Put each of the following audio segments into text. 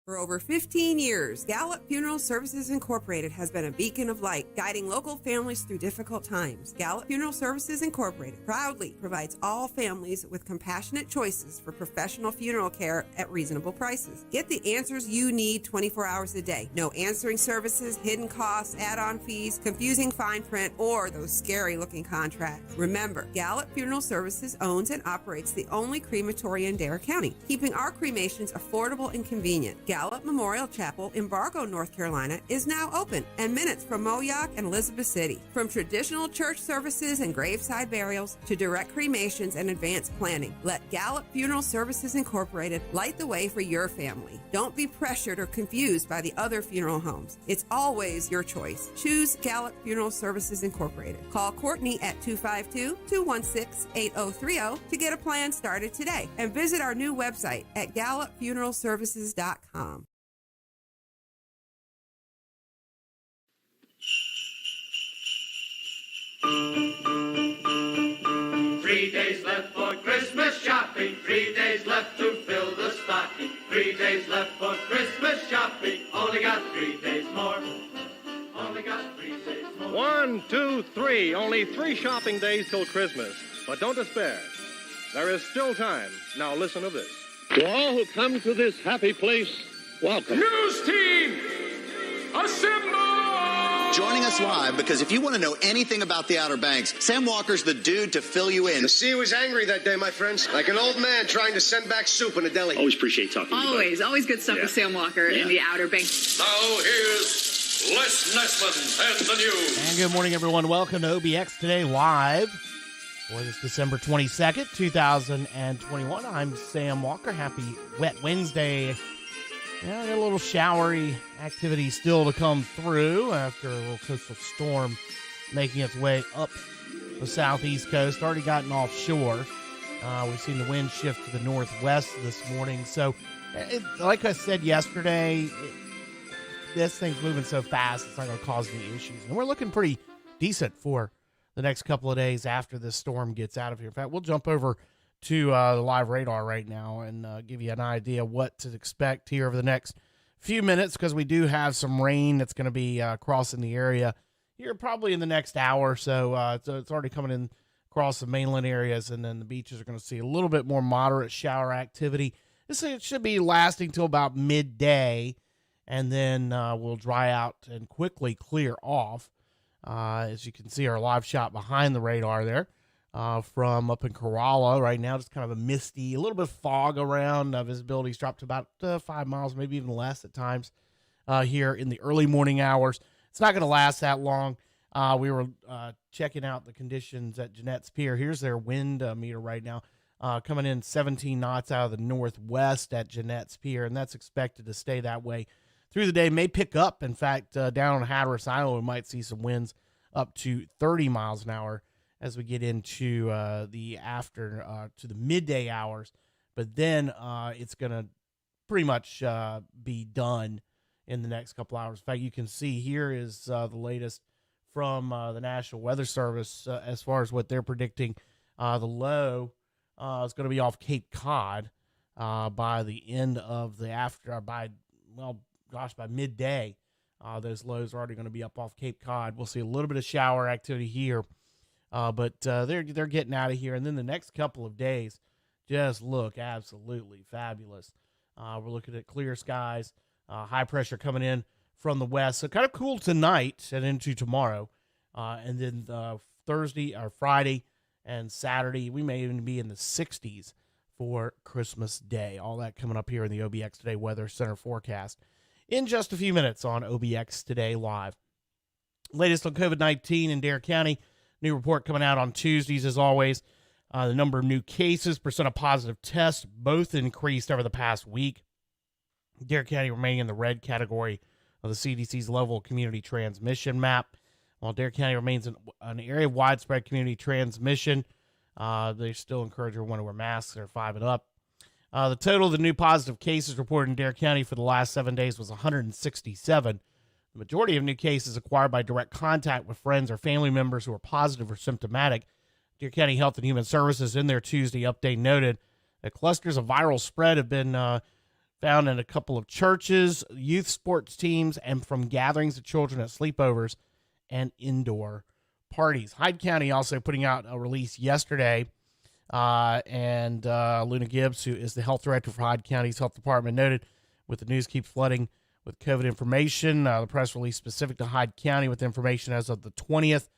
For over 15 years, Gallup Funeral Services Incorporated has been a beacon of light, guiding local families through difficult times. Gallup Funeral Services Incorporated proudly provides all families with compassionate choices for professional funeral care at reasonable prices. Get the answers you need 24 hours a day. No answering services, hidden costs, add-on fees, confusing fine print, or those scary-looking contracts. Remember, Gallup Funeral Services owns and operates the only crematory in Dare County, keeping our cremations affordable and convenient. Gallup Memorial Chapel in Bargo, North Carolina is now open and minutes from Moyock and Elizabeth City. From traditional church services and graveside burials to direct cremations and advanced planning, let Gallup Funeral Services Incorporated light the way for your family. Don't be pressured or confused by the other funeral homes. It's always your choice. Choose Gallup Funeral Services Incorporated. Call Courtney at 252-216-8030 to get a plan started today and visit our new website at gallupfuneralservices.com. 3 days left for Christmas shopping. 3 days left to fill the stocking. 3 days left for Christmas shopping. Only got 3 days more. Only got 3 days more. 1, 2, 3. Only 3 shopping days till Christmas. But don't despair. There is still time. Now listen to this. To all who come to this happy place, welcome. News team, assemble! Joining us live because if you want to know anything about the Outer Banks, Sam Walker's the dude to fill you in. The sea was angry that day, my friends. Like an old man trying to send back soup in a deli. Always appreciate talking to you. Always good stuff with Sam Walker in the Outer Banks. Now here's Les Nessman and the news. And good morning, everyone. Welcome to OBX Today Live for this December 22nd, 2021. I'm Sam Walker. Happy Wet Wednesday. Yeah, got a little showery activity still to come through after a little coastal storm making its way up the southeast coast. Already gotten offshore. We've seen the wind shift to the northwest this morning. So, like I said yesterday, this thing's moving so fast, it's not going to cause any issues. And we're looking pretty decent for the next couple of days after this storm gets out of here. In fact, we'll jump over to the live radar right now and give you an idea what to expect here over the next few minutes, because we do have some rain that's going to be crossing the area here probably in the next hour or so. So it's already coming in across the mainland areas, and then the beaches are going to see a little bit more moderate shower activity. It should be lasting till about midday, and then we'll dry out and quickly clear off. As you can see, our live shot behind the radar there. From up in Kerala right now, just kind of a misty, a little bit of fog around. Visibility's dropped to about 5 miles, maybe even less at times here in the early morning hours. It's not going to last that long. We were checking out the conditions at Jeanette's Pier. Here's their wind meter right now, coming in 17 knots out of the northwest at Jeanette's Pier, and that's expected to stay that way through the day. May pick up. In fact, down on Hatteras Island, we might see some winds up to 30 miles an hour as we get into to the midday hours. But then it's going to pretty much be done in the next couple hours. In fact, you can see here is the latest from the National Weather Service as far as what they're predicting. The low is going to be off Cape Cod by the end of the by midday. Those lows are already going to be up off Cape Cod. We'll see a little bit of shower activity here. But they're getting out of here, and then the next couple of days just look absolutely fabulous. We're looking at clear skies, high pressure coming in from the west, so kind of cool tonight and into tomorrow, and then Thursday or Friday and Saturday we may even be in the 60s for Christmas Day. All that coming up here in the OBX Today Weather Center forecast in just a few minutes on OBX Today Live. Latest on COVID-19 in Dare County. New report coming out on Tuesdays, as always. The number of new cases, percent of positive tests, both increased over the past week. Dare County remaining in the red category of the CDC's level of community transmission map. While Dare County remains an area of widespread community transmission, they still encourage everyone to wear masks. They're 5 and up. The total of the new positive cases reported in Dare County for the last 7 days was 167. The majority of new cases acquired by direct contact with friends or family members who are positive or symptomatic. Dare County Health and Human Services in their Tuesday update noted that clusters of viral spread have been found in a couple of churches, youth sports teams, and from gatherings of children at sleepovers and indoor parties. Hyde County also putting out a release yesterday, and Luna Gibbs, who is the health director for Hyde County's health department, noted with the news keeps flooding with COVID information. The press release specific to Hyde County with information as of the 20th.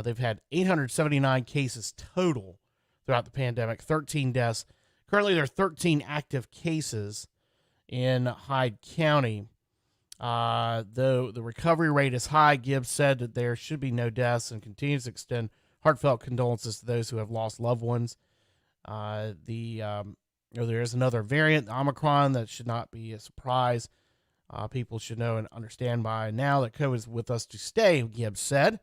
They've had 879 cases total throughout the pandemic, 13 deaths. Currently, there are 13 active cases in Hyde County. Though the recovery rate is high, Gibbs said that there should be no deaths and continues to extend heartfelt condolences to those who have lost loved ones. There is another variant, Omicron, that should not be a surprise. People should know and understand by now that COVID is with us to stay, Gibbs said.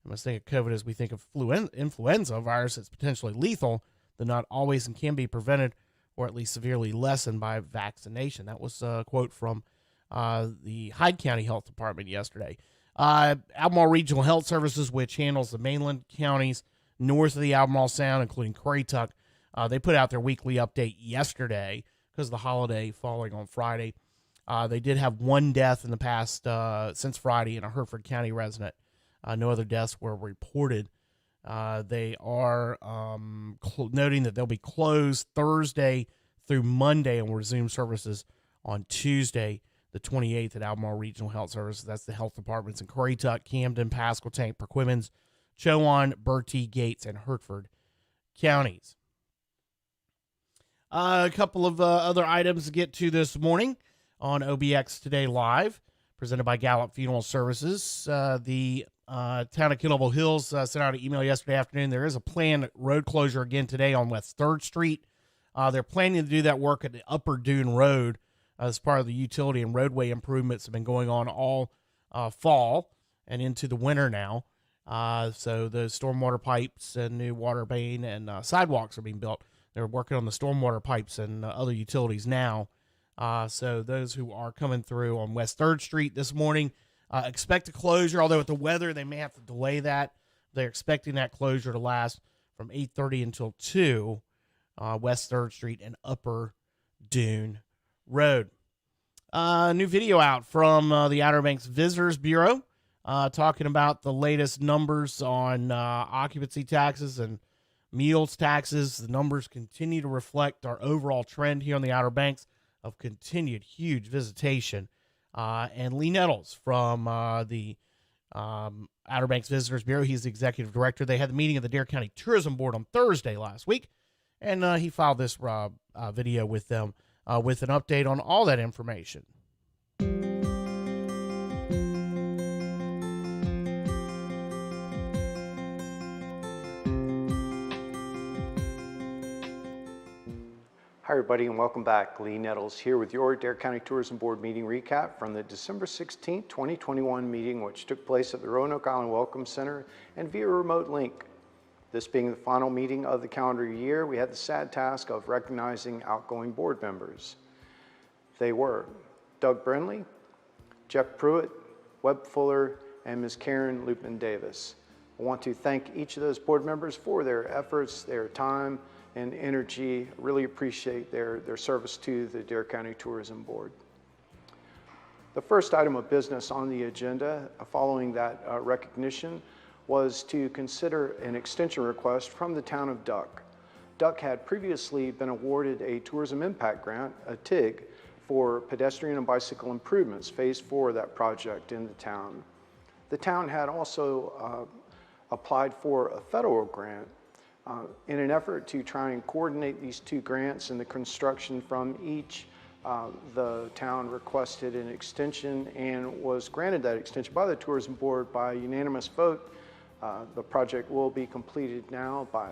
We must think of COVID as we think of influenza virus that's potentially lethal, that not always and can be prevented or at least severely lessened by vaccination. That was a quote from the Hyde County Health Department yesterday. Albemarle Regional Health Services, which handles the mainland counties north of the Albemarle Sound, including Currituck, they put out their weekly update yesterday because of the holiday falling on Friday. They did have one death in the past since Friday in a Hertford County resident. No other deaths were reported. They are noting that they'll be closed Thursday through Monday and will resume services on Tuesday, the 28th at Albemarle Regional Health Services. That's the health departments in Currituck, Camden, Pasquotank, Perquimans, Chowan, Bertie, Gates, and Hertford counties. A couple of other items to get to this morning on OBX Today Live, presented by Gallup Funeral Services. The town of Kennelville Hills sent out an email yesterday afternoon. There is a planned road closure again today on West 3rd Street. They're planning to do that work at the Upper Dune Road as part of the utility and roadway improvements have been going on all fall and into the winter now. So the stormwater pipes and new water main and sidewalks are being built. They're working on the stormwater pipes and other utilities now. So those who are coming through on West 3rd Street this morning, expect a closure, although with the weather, they may have to delay that. They're expecting that closure to last from 8:30 until 2, West 3rd Street and Upper Dune Road. New video out from the Outer Banks Visitors Bureau talking about the latest numbers on occupancy taxes and meals taxes. The numbers continue to reflect our overall trend here on the Outer Banks of continued huge visitation. And Lee Nettles from the Outer Banks Visitors Bureau, he's the executive director. They had the meeting of the Dare County Tourism Board on Thursday last week, and he filed this video with them with an update on all that information. Hi, everybody, and welcome back. Lee Nettles here with your Dare County Tourism Board meeting recap from the December 16th, 2021 meeting, which took place at the Roanoke Island Welcome Center and via remote link. This being the final meeting of the calendar year, we had the sad task of recognizing outgoing board members. They were Doug Brinley, Jeff Pruitt, Webb Fuller, and Ms. Karen Lupin-Davis. I want to thank each of those board members for their efforts, their time, and energy. Really appreciate their service to the Dare County Tourism Board. The first item of business on the agenda following that recognition was to consider an extension request from the town of Duck. Duck had previously been awarded a Tourism Impact Grant, a TIG, for pedestrian and bicycle improvements, phase 4 of that project in the town. The town had also applied for a federal grant in an effort to try and coordinate these two grants and the construction from each. The town requested an extension and was granted that extension by the Tourism Board by unanimous vote. The project will be completed now by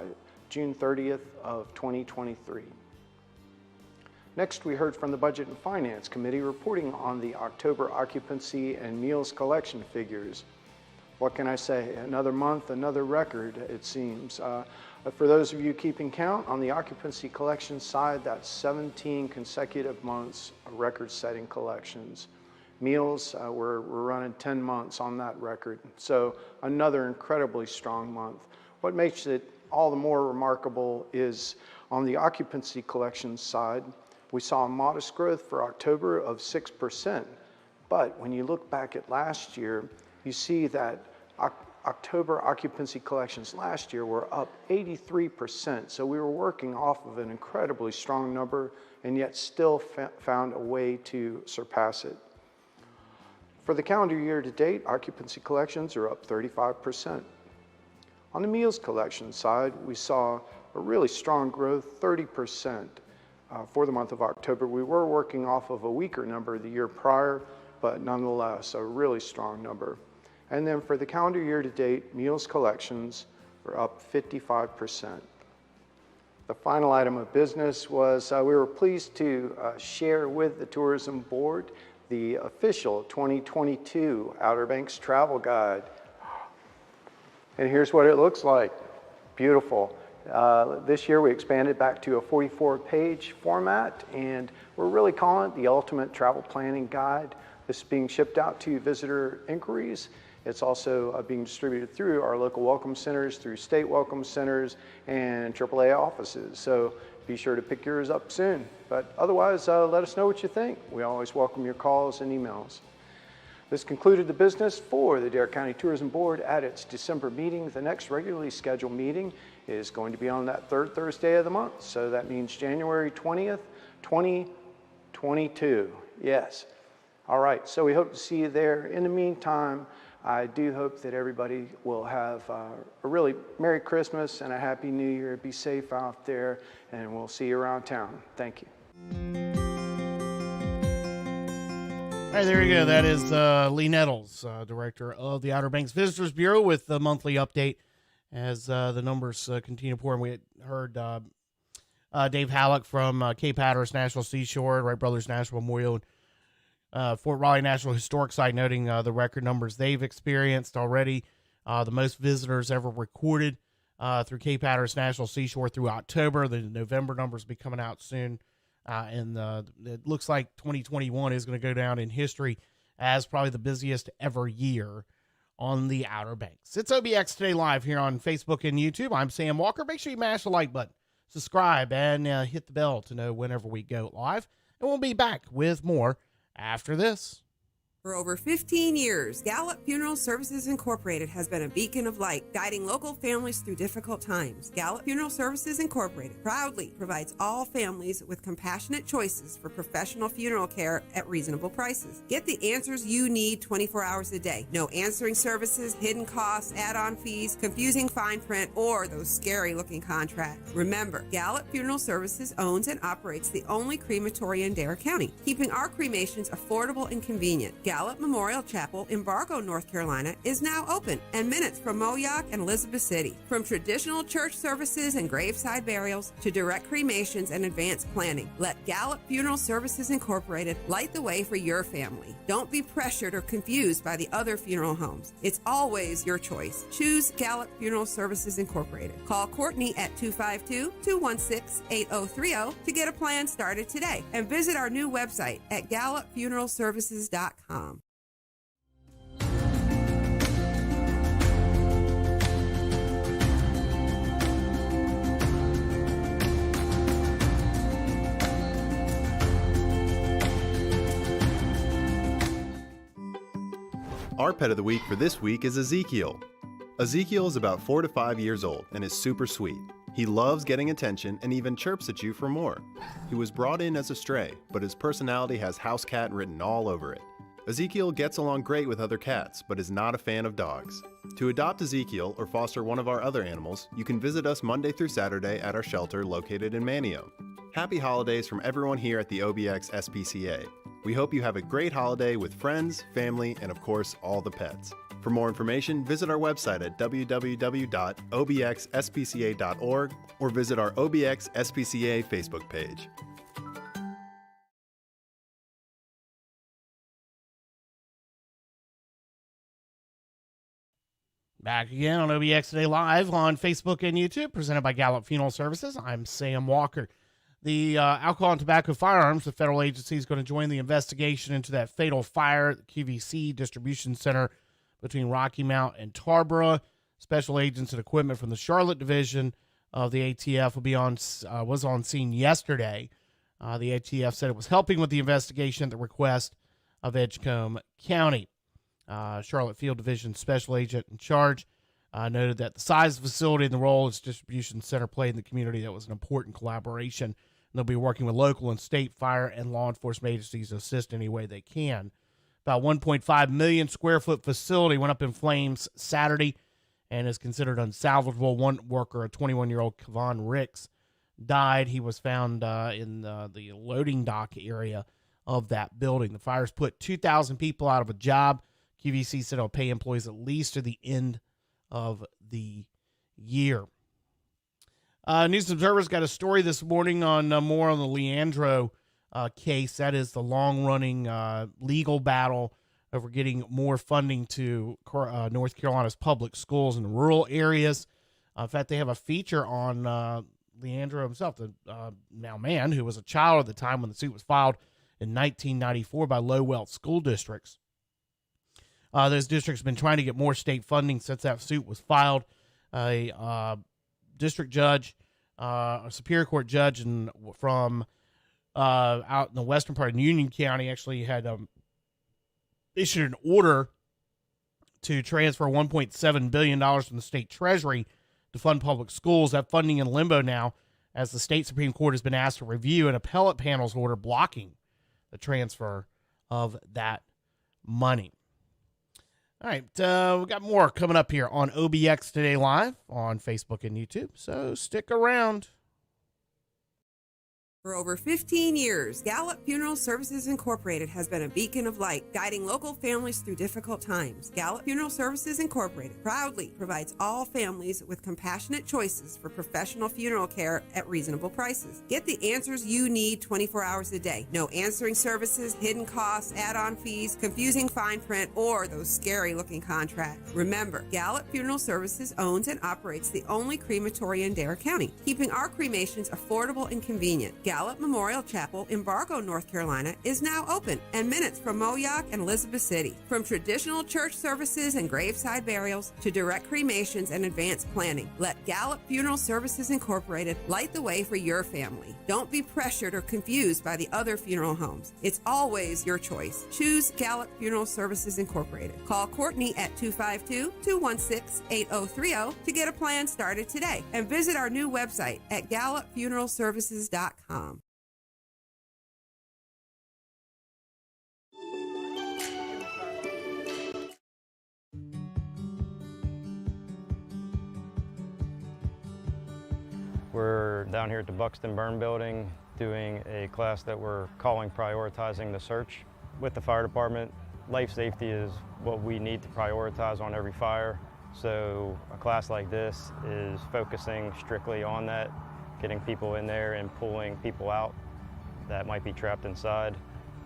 June 30th of 2023. Next, we heard from the Budget and Finance Committee reporting on the October occupancy and meals collection figures. What can I say? Another month, another record, it seems. For those of you keeping count, on the occupancy collection side, that's 17 consecutive months of record-setting collections. Meals, we're running 10 months on that record. So another incredibly strong month. What makes it all the more remarkable is on the occupancy collection side, We saw a modest growth for October of 6%, but when you look back at last year, you see that October occupancy collections last year were up 83%. So we were working off of an incredibly strong number and yet still found a way to surpass it. For the calendar year to date, occupancy collections are up 35%. On the meals collection side, we saw a really strong growth, 30% for the month of October. We were working off of a weaker number the year prior, but nonetheless, a really strong number. And then for the calendar year to date, meals collections were up 55%. The final item of business was we were pleased to share with the Tourism Board the official 2022 Outer Banks Travel Guide. And here's what it looks like. Beautiful. This year we expanded back to a 44-page format, and we're really calling it the Ultimate Travel Planning Guide. This is being shipped out to visitor inquiries. It's also being distributed through our local welcome centers, through state welcome centers, and AAA offices. So be sure to pick yours up soon. But otherwise, let us know what you think. We always welcome your calls and emails. This concluded the business for the Dare County Tourism Board at its December meeting. The next regularly scheduled meeting is going to be on that third Thursday of the month. So that means January 20th, 2022. Yes. All right. So we hope to see you there. In the meantime, I do hope that everybody will have a really Merry Christmas and a Happy New Year. Be safe out there, and we'll see you around town. Thank you. All right, there you go. That is Lee Nettles, director of the Outer Banks Visitors Bureau, with the monthly update as the numbers continue to pour. And we heard Dave Halleck from Cape Hatteras National Seashore, Wright Brothers National Memorial, Fort Raleigh National Historic Site, noting the record numbers they've experienced already. The most visitors ever recorded through Cape Hatteras National Seashore through October. The November numbers will be coming out soon. And it looks like 2021 is going to go down in history as probably the busiest ever year on the Outer Banks. It's OBX Today Live here on Facebook and YouTube. I'm Sam Walker. Make sure you mash the like button, subscribe, and hit the bell to know whenever we go live. And we'll be back with more after this. For over 15 years, Gallup Funeral Services Incorporated has been a beacon of light, guiding local families through difficult times. Gallup Funeral Services Incorporated proudly provides all families with compassionate choices for professional funeral care at reasonable prices. Get the answers you need 24 hours a day. No answering services, hidden costs, add-on fees, confusing fine print, or those scary-looking contracts. Remember, Gallup Funeral Services owns and operates the only crematory in Dare County, keeping our cremations affordable and convenient. Gallup Memorial Chapel in Bargo, North Carolina is now open and minutes from Moyock and Elizabeth City. From traditional church services and graveside burials to direct cremations and advanced planning, let Gallup Funeral Services Incorporated light the way for your family. Don't be pressured or confused by the other funeral homes. It's always your choice. Choose Gallup Funeral Services Incorporated. Call Courtney at 252-216-8030 to get a plan started today, and visit our new website at gallupfuneralservices.com. Our pet of the week for this week is Ezekiel. Ezekiel is about 4 to 5 years old and is super sweet. He loves getting attention and even chirps at you for more. He was brought in as a stray, but his personality has house cat written all over it. Ezekiel gets along great with other cats, but is not a fan of dogs. To adopt Ezekiel or foster one of our other animals, you can visit us Monday through Saturday at our shelter located in Manio. Happy holidays from everyone here at the OBX SPCA. We hope you have a great holiday with friends, family, and of course, all the pets. For more information, visit our website at www.obxspca.org or visit our OBX SPCA Facebook page. Back again on OBX Today Live on Facebook and YouTube, presented by Gallup Funeral Services. I'm Sam Walker. The Alcohol and Tobacco Firearms, the federal agency, is going to join the investigation into that fatal fire at the QVC distribution center between Rocky Mount and Tarboro. Special agents and equipment from the Charlotte Division of the ATF was on scene yesterday The ATF said it was helping with the investigation at the request of Edgecombe County. Charlotte Field Division Special Agent in charge noted that the size of the facility and the role its distribution center played in the community, that was an important collaboration. And they'll be working with local and state fire and law enforcement agencies to assist any way they can. About 1.5 million square foot facility went up in flames Saturday and is considered unsalvageable. One worker, a 21-year-old Kevon Ricks, died. He was found in the loading dock area of that building. The fires put 2,000 people out of a job. QVC said it'll pay employees at least to the end of the year. News Observer's got a story this morning on more on the Leandro case. That is the long-running legal battle over getting more funding to North Carolina's public schools in rural areas. In fact, they have a feature on Leandro himself, the now man who was a child at the time when the suit was filed in 1994 by low-wealth school districts. Those districts have been trying to get more state funding since that suit was filed. A district judge, a Superior Court judge from out in the western part of Union County actually had issued an order to transfer $1.7 billion from the state treasury to fund public schools. That funding in limbo now, as the state Supreme Court has been asked to review an appellate panel's order blocking the transfer of that money. All right, we got more coming up here on OBX Today Live on Facebook and YouTube, so stick around. For over 15 years, Gallup Funeral Services Incorporated has been a beacon of light, guiding local families through difficult times. Gallup Funeral Services Incorporated proudly provides all families with compassionate choices for professional funeral care at reasonable prices. Get the answers you need 24 hours a day. No answering services, hidden costs, add-on fees, confusing fine print, or those scary-looking contracts. Remember, Gallup Funeral Services owns and operates the only crematory in Dare County, keeping our cremations affordable and convenient. Gallup Memorial Chapel in Bargo, North Carolina is now open and minutes from Moyock and Elizabeth City. From traditional church services and graveside burials to direct cremations and advanced planning, let Gallup Funeral Services Incorporated light the way for your family. Don't be pressured or confused by the other funeral homes. It's always your choice. Choose Gallup Funeral Services Incorporated. Call Courtney at 252-216-8030 to get a plan started today, and visit our new website at gallupfuneralservices.com. We're down here at the Buxton Burn Building doing a class that we're calling Prioritizing the Search. With the fire department, life safety is what we need to prioritize on every fire. So a class like this is focusing strictly on that, getting people in there and pulling people out that might be trapped inside.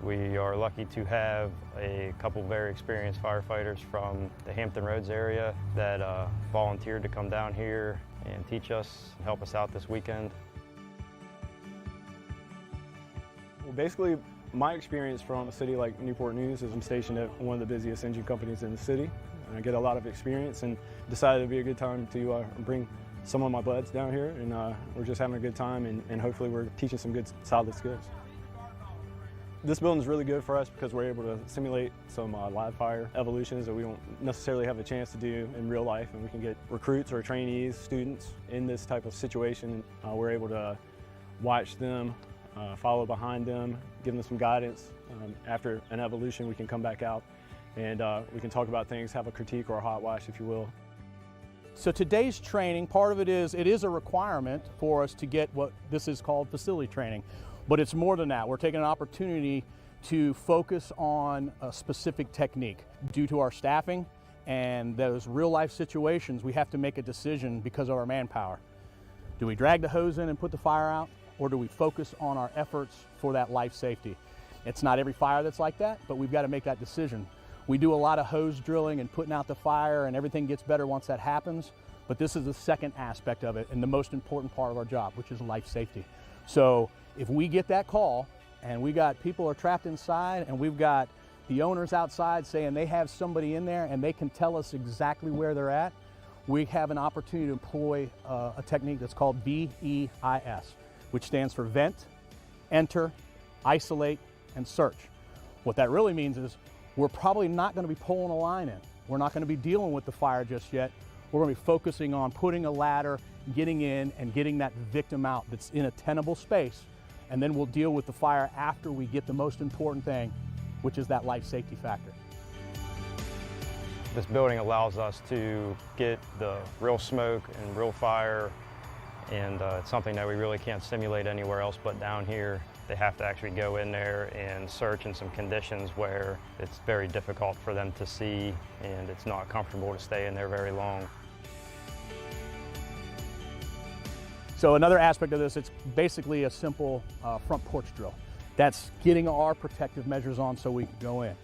We are lucky to have a couple very experienced firefighters from the Hampton Roads area that volunteered to come down here and teach us, help us out this weekend. Well, basically, my experience from a city like Newport News is I'm stationed at one of the busiest engine companies in the city. And I get a lot of experience and decided it'd be a good time to bring some of my buds down here, and we're just having a good time, and hopefully we're teaching some good, solid skills. This building is really good for us because we're able to simulate some live fire evolutions that we don't necessarily have a chance to do in real life, and we can get recruits or trainees, students in this type of situation. We're able to watch them, follow behind them, give them some guidance. After an evolution, we can come back out and we can talk about things, have a critique or a hot wash, if you will. So today's training, part of it is a requirement for us to get what this is called facility training. But it's more than that. We're taking an opportunity to focus on a specific technique. Due to our staffing and those real life situations, we have to make a decision because of our manpower. Do we drag the hose in and put the fire out, or do we focus on our efforts for that life safety? It's not every fire that's like that, but we've got to make that decision. We do a lot of hose drilling and putting out the fire, and everything gets better once that happens. But this is the second aspect of it and the most important part of our job, which is life safety. So if we get that call and we got people are trapped inside and we've got the owners outside saying they have somebody in there and they can tell us exactly where they're at, we have an opportunity to employ a technique that's called VEIS, which stands for vent, enter, isolate, and search. What that really means is we're probably not going to be pulling a line in. We're not going to be dealing with the fire just yet. We're going to be focusing on putting a ladder, getting in, and getting that victim out that's in a tenable space. And then we'll deal with the fire after we get the most important thing, which is that life safety factor. This building allows us to get the real smoke and real fire, and it's something that we really can't simulate anywhere else but down here. They have to actually go in there and search in some conditions where it's very difficult for them to see, and it's not comfortable to stay in there very long. So another aspect of this, it's basically a simple front porch drill. That's getting our protective measures on so we can go in.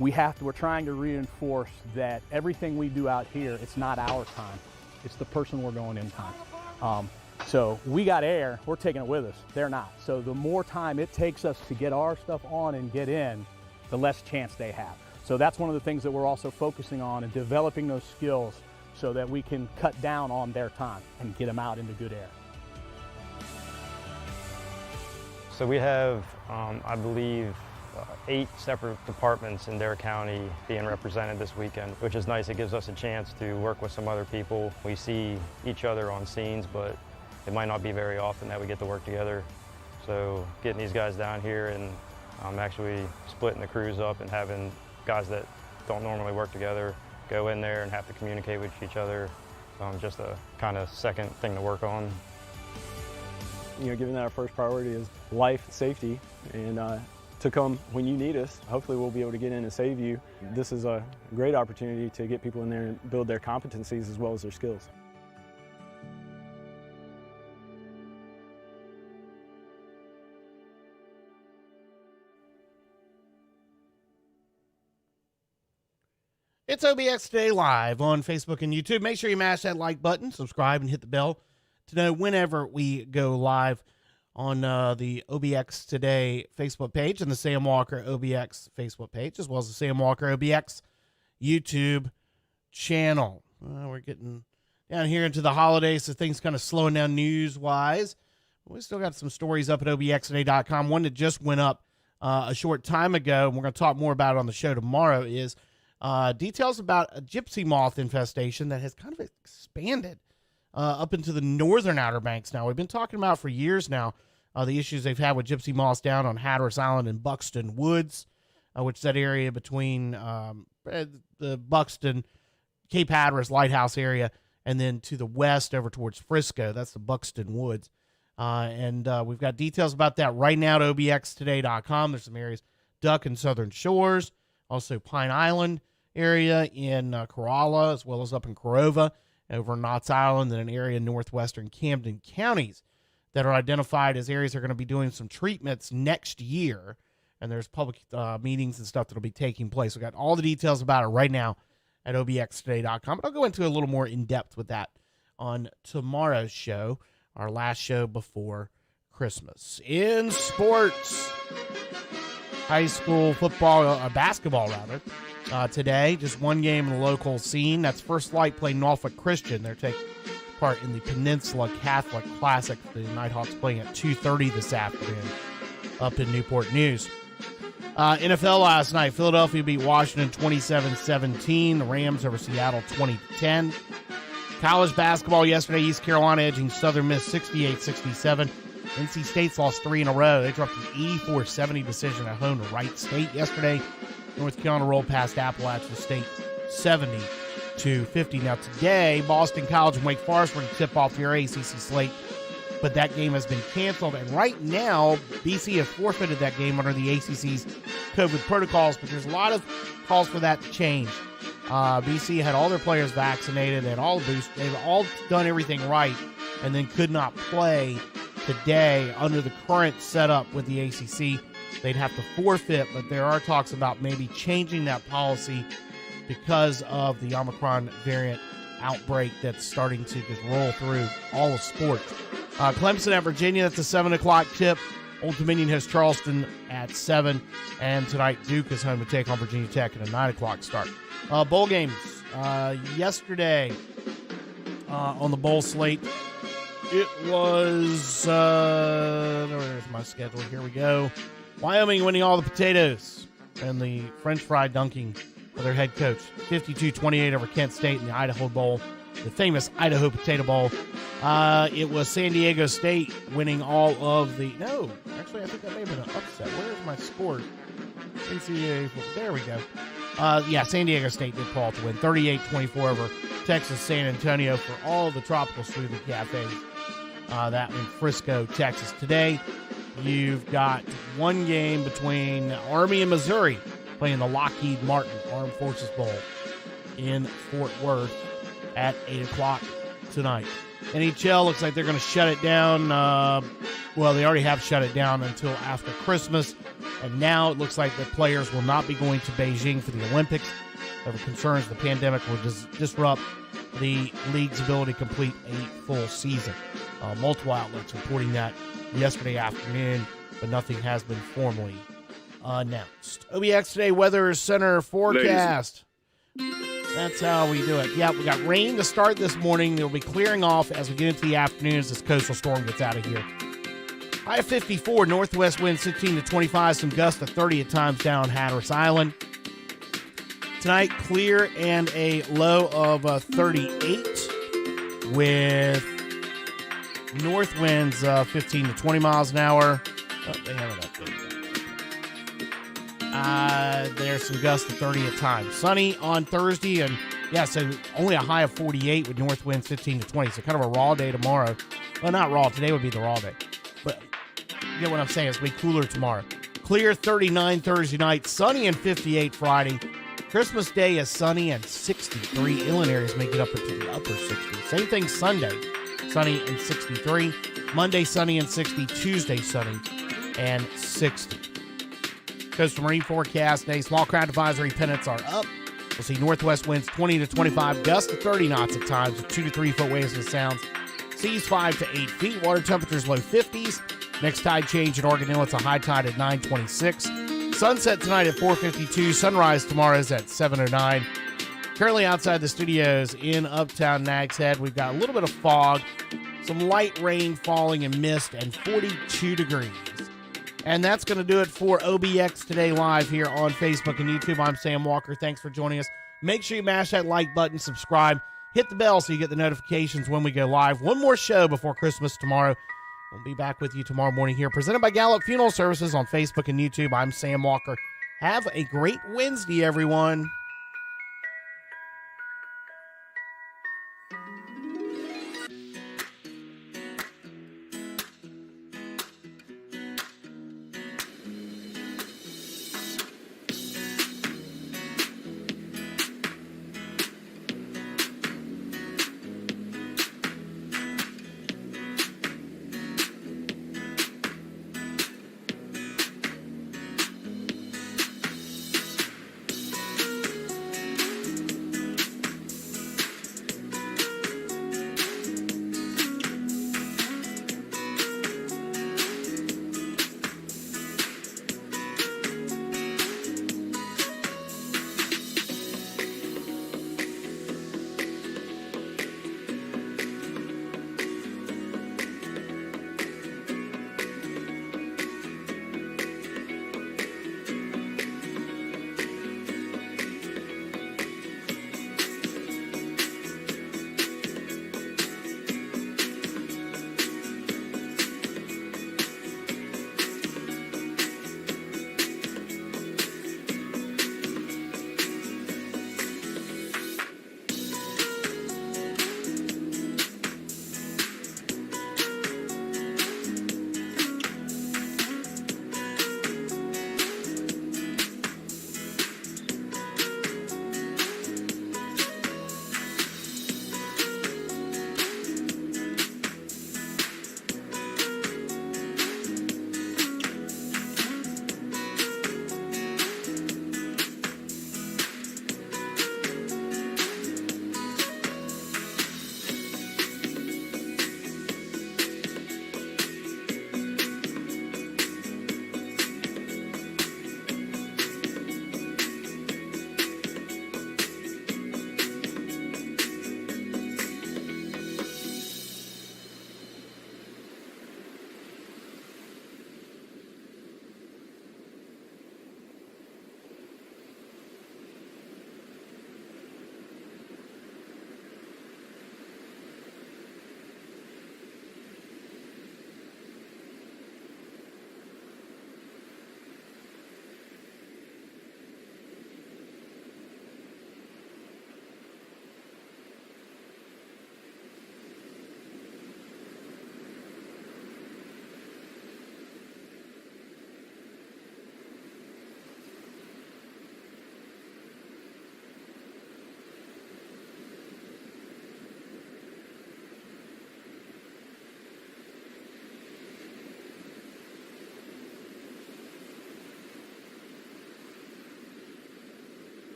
We're trying to reinforce that everything we do out here, it's not our time. It's the person we're going in time. So we got air, we're taking it with us. They're not. So the more time it takes us to get our stuff on and get in, the less chance they have. So that's one of the things that we're also focusing on and developing those skills so that we can cut down on their time and get them out into good air. So we have, I believe, 8 separate departments in Dare County being represented this weekend, which is nice. It gives us a chance to work with some other people. We see each other on scenes, but it might not be very often that we get to work together. So getting these guys down here and actually splitting the crews up and having guys that don't normally work together go in there and have to communicate with each other, just a kind of second thing to work on. You know, given that our first priority is life safety, and to come when you need us, hopefully we'll be able to get in and save you. This is a great opportunity to get people in there and build their competencies as well as their skills. It's OBX Today Live on Facebook and YouTube. Make sure you mash that like button, subscribe, and hit the bell to know whenever we go live on the OBX Today Facebook page and the Sam Walker OBX Facebook page, as well as the Sam Walker OBX YouTube channel. We're getting down here into the holidays, so things kind of slowing down news-wise. We still got some stories up at obxtoday.com. One that just went up a short time ago, and we're going to talk more about it on the show tomorrow, is details about a gypsy moth infestation that has kind of expanded up into the northern Outer Banks now. We've been talking about for years now the issues they've had with gypsy moths down on Hatteras Island and Buxton Woods, which is that area between the Buxton, Cape Hatteras Lighthouse area, and then to the west over towards Frisco. That's the Buxton Woods. And we've got details about that right now at obxtoday.com. There's some areas, Duck and Southern Shores, also Pine Island area in Corolla, as well as up in Corova, over Knott's Island, and an area in northwestern Camden counties that are identified as areas that are going to be doing some treatments next year. And there's public meetings and stuff that will be taking place. We've got all the details about it right now at obxtoday.com. But I'll go into a little more in depth with that on tomorrow's show, our last show before Christmas. In sports, high school football, basketball rather. Today, just one game in the local scene. That's First Light playing Norfolk Christian. They're taking part in the Peninsula Catholic Classic. The Nighthawks playing at 2:30 this afternoon up in Newport News. NFL last night, Philadelphia beat Washington 27-17. The Rams over Seattle 20-10. College basketball yesterday, East Carolina edging Southern Miss 68-67. NC State's lost 3 in a row. They dropped an 84-70 decision at home to Wright State yesterday. North Carolina rolled past Appalachian State 70-50. Now today, Boston College and Wake Forest were to tip off their ACC slate, but that game has been canceled. And right now, BC has forfeited that game under the ACC's COVID protocols, but there's a lot of calls for that to change. BC had all their players vaccinated and all boosted. They've all done everything right, and then could not play today under the current setup with the ACC. They'd have to forfeit, but there are talks about maybe changing that policy because of the Omicron variant outbreak that's starting to just roll through all of sports. Clemson at Virginia, that's a 7 o'clock tip. Old Dominion has Charleston at 7. And tonight, Duke is home to take on Virginia Tech at a 9 o'clock start. Bowl games yesterday on the bowl slate. It was, there's my schedule. Here we go. Wyoming winning all the potatoes and the French fry dunking for their head coach. 52-28 over Kent State in the Idaho Bowl, the famous Idaho Potato Bowl. It was San Diego State winning all of the, no, actually I think that may have been an upset. Where's my score? ACA, there we go. San Diego State did pull out to win 38-24 over Texas San Antonio for all the tropical smoothie cafes. That in Frisco, Texas. Today, you've got one game between Army and Missouri playing the Lockheed Martin Armed Forces Bowl in Fort Worth at 8 o'clock tonight. NHL looks like they're going to shut it down. They already have shut it down until after Christmas. And now it looks like the players will not be going to Beijing for the Olympics. There were concerns the pandemic will disrupt the league's ability to complete a full season. Multiple outlets reporting that yesterday afternoon, but nothing has been formally announced. OBX Today Weather Center forecast. That's how we do it. Yeah, we got rain to start this morning. It'll be clearing off as we get into the afternoon as this coastal storm gets out of here. High of 54, northwest winds 16 to 25, some gusts to 30 at times down Hatteras Island. Tonight, clear and a low of 38 with north winds 15 to 20 miles an hour. Oh, they haven't updated that. There's some gusts to 30 at times. Sunny on Thursday, and so only a high of 48 with north winds 15 to 20. So kind of a raw day tomorrow. Well, not raw. Today would be the raw day. But you get what I'm saying. It's going to be cooler tomorrow. Clear 39 Thursday night. Sunny and 58 Friday. Christmas Day is sunny and 63. Inland areas may get up into the upper 60s. Same thing Sunday. Sunny and 63. Monday, sunny and 60. Tuesday, sunny and 60. Coastal Marine forecast day. Small craft advisory pennants are up. We'll see northwest winds 20 to 25. Gusts to 30 knots at times with 2 to 3 foot waves and sounds. Seas 5 to 8 feet. Water temperatures low 50s. Next tide change at Oregon Inlet's a high tide at 9:26. Sunset tonight at 4:52. Sunrise tomorrow is at 7:09. Currently outside the studios in Uptown Nags Head, we've got a little bit of fog, some light rain falling and mist, and 42 degrees. And that's going to do it for OBX Today Live here on Facebook and YouTube. I'm Sam Walker. Thanks for joining us. Make sure you mash that like button, subscribe, hit the bell so you get the notifications when we go live. One more show before Christmas tomorrow. We'll be back with you tomorrow morning here, presented by Gallup Funeral Services on Facebook and YouTube. I'm Sam Walker. Have a great Wednesday, everyone.